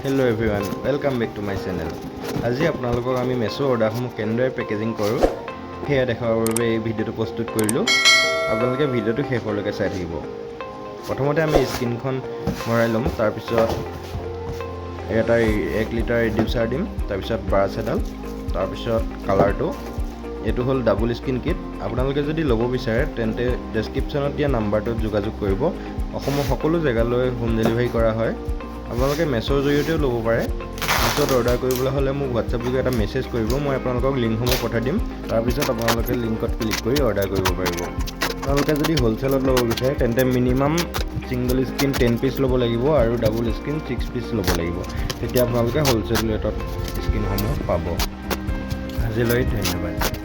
Hello' everyone, welcome back to my channel. আজি আপোনালোকক আমি মেছ' অৰ্ডাৰসমূহ কেনেদৰে পেকেজিং কৰোঁ সেয়া দেখাবৰ বাবে এই ভিডিঅ'টো প্ৰস্তুত কৰিলোঁ। আপোনালোকে ভিডিঅ'টো শেষলৈকে চাই থাকিব। প্ৰথমতে আমি স্ক্ৰীনখন ভৰাই ল'ম, তাৰপিছত এটা 1 লিটাৰ ৰিডিউচাৰ দিম, তাৰপিছত ব্ৰাছ এডাল, তাৰপিছত কালাৰটো। এইটো হ'ল ডাবল স্ক্ৰীন কিট। আপোনালোকে যদি ল'ব বিচাৰে তেন্তে ডেছক্ৰিপশ্যনত দিয়া নাম্বাৰটোত যোগাযোগ কৰিব। অসমৰ সকলো জেগালৈ হোম ডেলিভাৰী কৰা হয়। আপোনালোকে মেছ'ৰ জৰিয়তেও ল'ব পাৰে। মেছ'ত অৰ্ডাৰ কৰিবলৈ হ'লে মোক হোৱাটছআপ যোগে এটা মেছেজ কৰিব, মই আপোনালোকক লিংকসমূহ পঠাই দিম। তাৰপিছত আপোনালোকে লিংকত ক্লিক কৰি অৰ্ডাৰ কৰিব পাৰিব। আপোনালোকে যদি হ'লচেলত ল'ব বিচাৰে তেন্তে মিনিমাম ছিংগল স্ক্ৰীন 10 পিচ ল'ব লাগিব আৰু ডাবল স্ক্ৰীন 6 পিচ ল'ব লাগিব। তেতিয়া আপোনালোকে হ'লচেল ৰেটত স্ক্ৰীনসমূহ পাব। আজিলৈ ধন্যবাদ।